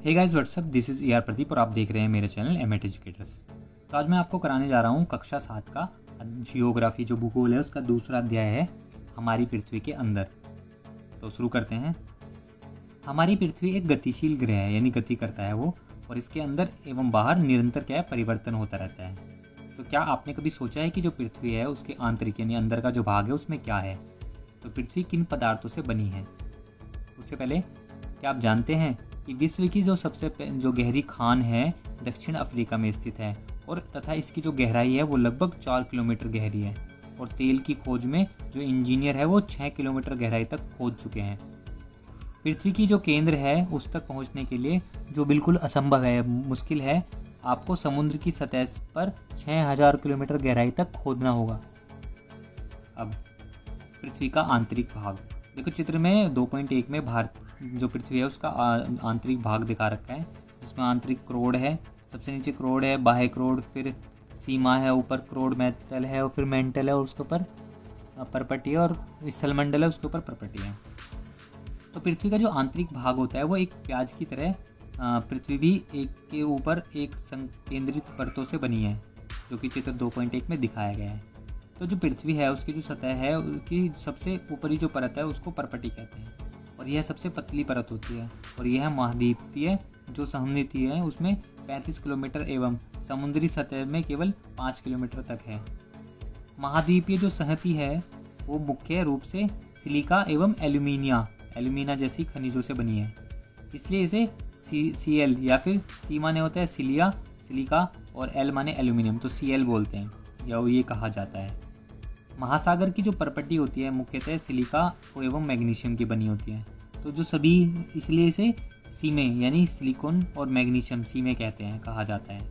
Hey guys what's up, this is ER Pradeep और आप देख रहे हैं मेरे चैनल एमएट एजुकेटर्स। तो आज मैं आपको कराने जा रहा हूँ कक्षा 7 का जियोग्राफी जो भूगोल है उसका दूसरा अध्याय है हमारी पृथ्वी के अंदर। तो शुरू करते हैं। हमारी पृथ्वी एक गतिशील ग्रह है, यानी गति करता है वो, और इसके अंदर एवं बाहर निरंतर क्या है, परिवर्तन होता रहता है। तो क्या आपने कभी सोचा है कि जो पृथ्वी है उसके आंतरिक यानी अंदर का जो भाग है उसमें क्या है? तो पृथ्वी किन पदार्थों से बनी है? उससे पहले क्या आप जानते हैं कि विश्व की जो गहरी खान है दक्षिण अफ्रीका में स्थित है, और तथा इसकी जो गहराई है वो लगभग 4 किलोमीटर गहरी है, और तेल की खोज में जो इंजीनियर है वो 6 किलोमीटर गहराई तक खोद चुके हैं। पृथ्वी की जो केंद्र है उस तक पहुंचने के लिए जो बिल्कुल असंभव है, मुश्किल है, आपको समुद्र की सतह पर 6000 किलोमीटर गहराई तक खोदना होगा। अब पृथ्वी का आंतरिक भाग देखो, चित्र में 2.1 में भारत जो पृथ्वी है उसका आंतरिक भाग दिखा रखा है, जिसमें आंतरिक क्रोड है, सबसे नीचे क्रोड है, बाह्य क्रोड, फिर सीमा है, ऊपर क्रोड मेटल है, और फिर मेंटल है और उसके ऊपर परपटी है, और स्थलमंडल है उसके ऊपर परपटी है। तो पृथ्वी का जो आंतरिक भाग होता है वो एक प्याज की तरह पृथ्वी भी एक के ऊपर एक संकेंद्रित परतों से बनी है, जो कि चित्र 2.1 में दिखाया गया है। तो जो पृथ्वी है उसकी जो सतह है उसकी सबसे ऊपरी जो परत है उसको परपटी कहते हैं, और यह सबसे पतली परत होती है, और यह महाद्वीपीय जो सममिति है उसमें 35 किलोमीटर एवं समुद्री सतह में केवल 5 किलोमीटर तक है। महाद्वीपीय जो संहति है वो मुख्य रूप से सिलिका एवं एल्यूमिना जैसी खनिजों से बनी है, इसलिए इसे Cl या फिर C माने होता है सिलिका और L माने एल्यूमिनियम, तो Cl बोलते हैं या ये कहा जाता है। महासागर की जो परपटी होती है मुख्यतः सिलिका एवं मैग्नीशियम की बनी होती है, तो जो सभी इसलिए इसे सीमे यानी सिलिकॉन और मैग्नीशियम सीमे कहते हैं, कहा जाता है।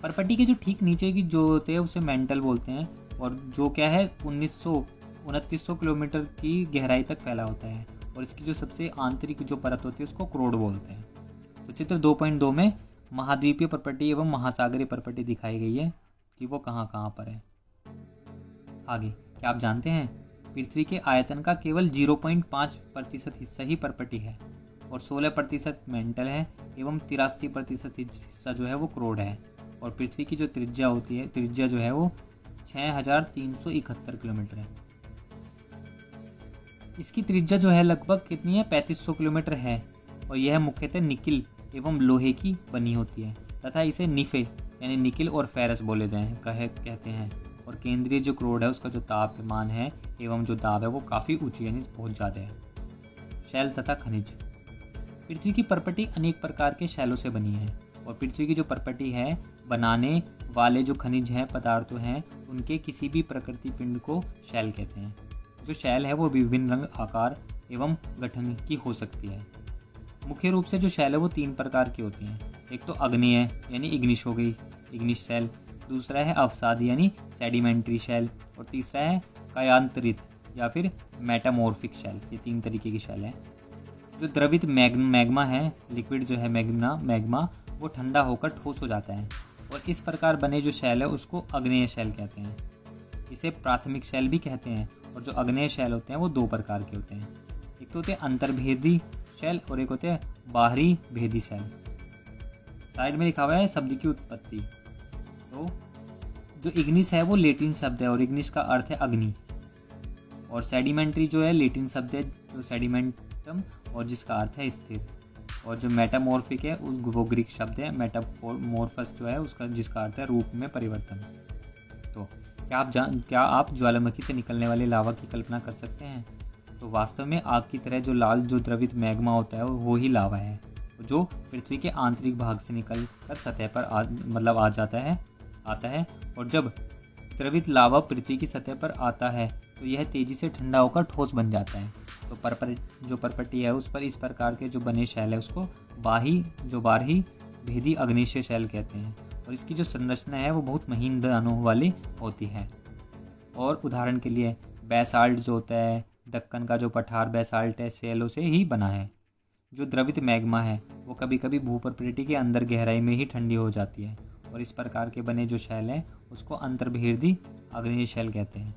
परपटी के जो ठीक नीचे की जो होते हैं उसे मेंटल बोलते हैं, और जो क्या है 2900 किलोमीटर की गहराई तक फैला होता है, और इसकी जो सबसे आंतरिक जो परत होती है उसको क्रोड बोलते हैं। तो चित्र 2.2 में महाद्वीपीय परपटी एवं महासागरीय परपटी दिखाई गई है कि वो कहाँ कहाँ पर है। आगे क्या आप जानते हैं पृथ्वी के आयतन का केवल 0.5% हिस्सा ही परपटी है, और 16% मेंटल है एवं 83% हिस्सा जो है वो क्रोड है, और पृथ्वी की जो त्रिज्या जो है वो 6371 किलोमीटर है। इसकी त्रिज्या जो है लगभग कितनी है, 3500 किलोमीटर है, और यह मुख्यतः निकिल एवं लोहे की बनी होती है, तथा इसे निफे यानी निकिल और फेरस कहते हैं। और केंद्रीय जो क्रोड है उसका जो तापमान है एवं जो दाब है वो काफ़ी ऊंची यानी बहुत ज़्यादा है। शैल तथा खनिज। पृथ्वी की परपटी अनेक प्रकार के शैलों से बनी है, और पृथ्वी की जो परपटी है बनाने वाले जो खनिज हैं पदार्थों हैं उनके किसी भी प्रकृति पिंड को शैल कहते हैं। जो शैल है वो विभिन्न रंग, आकार एवं गठन की हो सकती है। मुख्य रूप से जो शैल है वो 3 प्रकार की होती हैं। एक तो अग्नि है यानी इग्निश हो गई, इग्निश शैल, दूसरा है अवसादी यानी सेडिमेंट्री शैल, और तीसरा है कायांतरित या फिर मेटामॉर्फिक शैल। ये 3 तरीके की शैल है। जो द्रवित मैग्मा है, लिक्विड जो है मैग्मा वो ठंडा होकर ठोस हो जाता है, और इस प्रकार बने जो शैल है उसको आग्नेय शैल कहते हैं। इसे प्राथमिक शैल भी कहते हैं, और जो आग्नेय शैल होते हैं वो 2 प्रकार के होते हैं। एक तो होते हैं अंतर्भेदी शैल और एक होते हैं बाहरी भेदी शैल। साइड में लिखा हुआ है शब्द की उत्पत्ति। तो जो इग्निस है वो लेटिन शब्द है, और इग्निस का अर्थ है अग्नि, और सेडिमेंट्री जो है लेटिन शब्द है जो सेडिमेंटम, और जिसका अर्थ है स्थिर, और जो मेटामॉर्फिक है वो ग्रीक शब्द है मेटामॉर्फस जो है उसका जिसका अर्थ है रूप में परिवर्तन। तो क्या आप ज्वालामुखी से निकलने वाले लावा की कल्पना कर सकते हैं? तो वास्तव में आग की तरह जो लाल जो द्रवित मैग्मा होता है वो ही लावा है, जो पृथ्वी के आंतरिक भाग से निकल कर सतह पर आता है, और जब द्रवित लावा पृथ्वी की सतह पर आता है तो यह तेजी से ठंडा होकर ठोस बन जाता है। तो जो परपटी है उस पर इस प्रकार के जो बने शैल है उसको बारही भेदी अग्निशय शैल कहते हैं, और इसकी जो संरचना है वो बहुत महीन दानों वाली होती है। और उदाहरण के लिए बेसाल्ट जो होता है, दक्कन का जो पठार बेसाल्ट है शैलों से ही बना है। जो द्रवित मैग्मा है वो कभी कभी भूप्रपटी के अंदर गहराई में ही ठंडी हो जाती है, और इस प्रकार के बने जो शैल है उसको अंतर्भेदी आग्नेय शैल कहते हैं।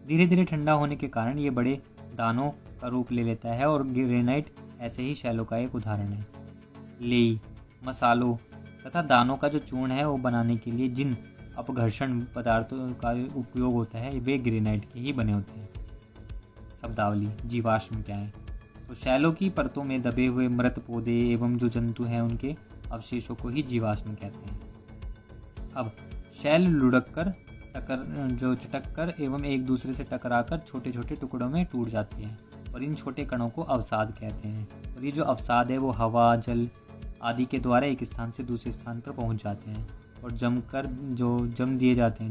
धीरे धीरे ठंडा होने के कारण ये बड़े दानों का रूप ले लेता है, और ग्रेनाइट ऐसे ही शैलों का एक उदाहरण है। लेई, मसालों तथा दानों का जो चूर्ण है वो बनाने के लिए जिन अपघर्षण पदार्थों का उपयोग होता है वे ग्रेनाइट के ही बने होते हैं। शब्दावली। जीवाश्म क्या है? तो शैलों की परतों में दबे हुए मृत पौधे एवं जो जंतु हैं उनके अवशेषों को ही जीवाश्म कहते हैं। अब शैल लुढ़क कर चटक कर एवं एक दूसरे से टकराकर छोटे छोटे टुकड़ों में टूट जाती हैं और इन छोटे कणों को अवसाद कहते हैं। और ये जो अवसाद है वो हवा, जल आदि के द्वारा एक स्थान से दूसरे स्थान पर पहुंच जाते हैं और जमकर दिए जाते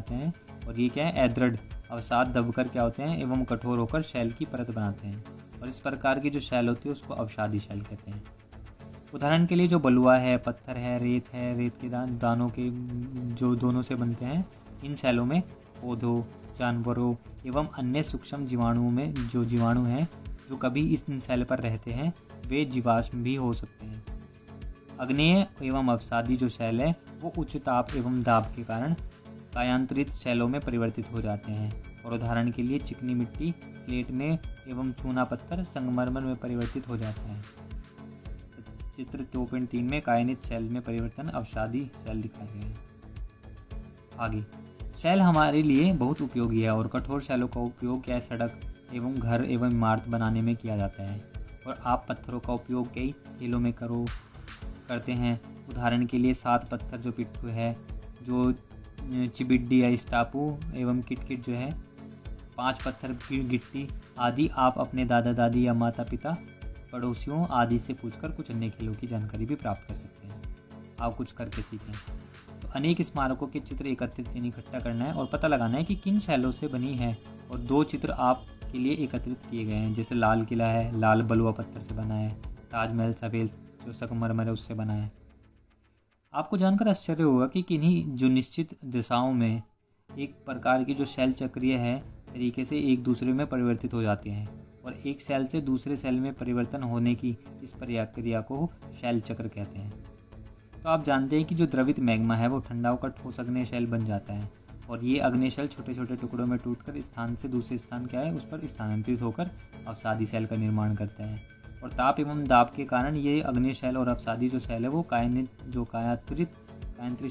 हैं। और ये क्या है? अदृढ़ अवसाद दबकर क्या होते हैं एवं कठोर होकर शैल की परत बनाते हैं और इस प्रकार की जो शैल होती है उसको अवसादी शैल कहते हैं। उदाहरण के लिए जो बलुआ है, पत्थर है, रेत के दानों के जो दोनों से बनते हैं, इन शैलों में पौधों, जानवरों एवं अन्य सूक्ष्म जीवाणुओं में जो जीवाणु हैं जो कभी इस शैल पर रहते हैं वे जीवाश्म भी हो सकते हैं। अग्नेय एवं अवसादी जो शैल है वो उच्च ताप एवं दाब के कारण कायांतरित शैलों में परिवर्तित हो जाते हैं और उदाहरण के लिए चिकनी मिट्टी स्लेट में एवं चूना पत्थर संगमरमर में परिवर्तित हो जाता है। चित्र 2.3 में कायनित शैल में परिवर्तन अवसादी शैल दिखाए गए हैं। आगे, शैल हमारे लिए बहुत उपयोगी है और कठोर शैलों का उपयोग क्या सड़क एवं घर एवं इमारत बनाने में किया जाता है और आप पत्थरों का उपयोग कई खेलों में करते हैं। उदाहरण के लिए 7 पत्थर जो पिट्ठू है, जो चिबिड्डी या स्टापू एवं किटकिट जो है, 5 पत्थर की गिट्टी आदि आप अपने दादा दादी या माता पिता, पड़ोसियों आदि से पूछकर कुछ अन्य खेलों की जानकारी भी प्राप्त कर सकते हैं। आप कुछ करके सीखें। तो अनेक स्मारकों के चित्र एकत्रित इकट्ठा करना है और पता लगाना है कि किन शैलों से बनी है और 2 चित्र आपके लिए एकत्रित किए गए हैं। जैसे लाल किला है, लाल बलुआ पत्थर से बना है। ताजमहल सफ़ेद जो संगमरमर है उससे बना है। आपको जानकर आश्चर्य होगा कि किन्हीं जो निश्चित दिशाओं में एक प्रकार की जो शैल चक्रीय है तरीके से एक दूसरे में परिवर्तित हो जाते हैं और एक शैल से दूसरे शैल में परिवर्तन होने की इस प्रक्रिया को शैल चक्र कहते हैं। तो आप जानते हैं कि जो द्रवित मैग्मा है वो ठंडा होकर ठोस अग्नेय शैल बन जाता है और ये अग्नेय शैल छोटे छोटे टुकड़ों में टूटकर स्थान से दूसरे स्थान क्या है उस पर स्थानांतरित होकर अवसादी शैल का निर्माण करता है और ताप एवं दाब के कारण ये अग्नेय शैल और अवसादी जो शैल है वो कायांतरित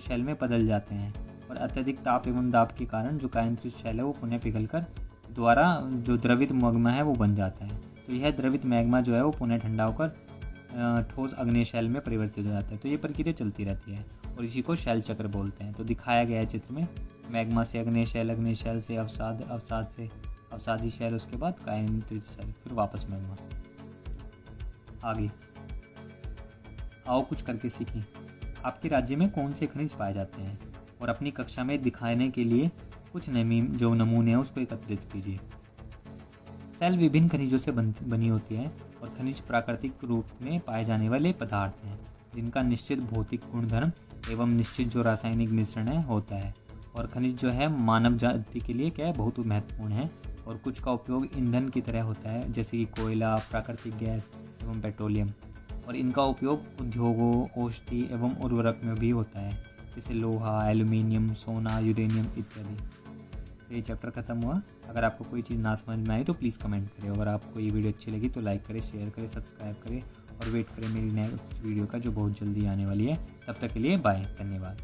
शैल में बदल जाते हैं और अत्यधिक ताप एवं दाब के कारण जो कायांतरित शैल है वो पुनः पिघलकर द्वारा जो द्रवित मैग्मा है वो बन जाता है। तो यह द्रवित मैग्मा जो है वो पुनः ठंडा होकर ठोस अग्नेय शैल में परिवर्तित हो जाता है। तो ये प्रक्रिया चलती रहती है और इसी को शैल चक्र बोलते हैं। तो दिखाया गया है चित्र में, मैग्मा से अग्नेय शैल से अवसाद से अवसादी शैल, उसके बाद कायांतरित शैल, फिर वापस मैग्मा। आगे आओ कुछ करके सीखें। आपके राज्य में कौन से खनिज पाए जाते हैं और अपनी कक्षा में दिखाने के लिए कुछ जो नमूने हैं उसको एकत्रित कीजिए। शैल विभिन्न खनिजों से बनी होती है और खनिज प्राकृतिक रूप में पाए जाने वाले पदार्थ हैं जिनका निश्चित भौतिक गुणधर्म एवं निश्चित जो रासायनिक मिश्रण है होता है। और खनिज जो है मानव जाति के लिए क्या है बहुत महत्वपूर्ण है और कुछ का उपयोग ईंधन की तरह होता है जैसे कि कोयला, प्राकृतिक गैस एवं पेट्रोलियम। और इनका उपयोग उद्योगों, औषधि एवं उर्वरक में भी होता है जैसे लोहा, एल्यूमिनियम, सोना, यूरेनियम इत्यादि। तो ये चैप्टर खत्म हुआ। अगर आपको कोई चीज़ ना समझ में आई तो प्लीज़ कमेंट करें। अगर आपको ये वीडियो अच्छी लगी तो लाइक करें, शेयर करें, सब्सक्राइब करें और वेट करें मेरी नेक्स्ट वीडियो का जो बहुत जल्दी आने वाली है। तब तक के लिए बाय, धन्यवाद।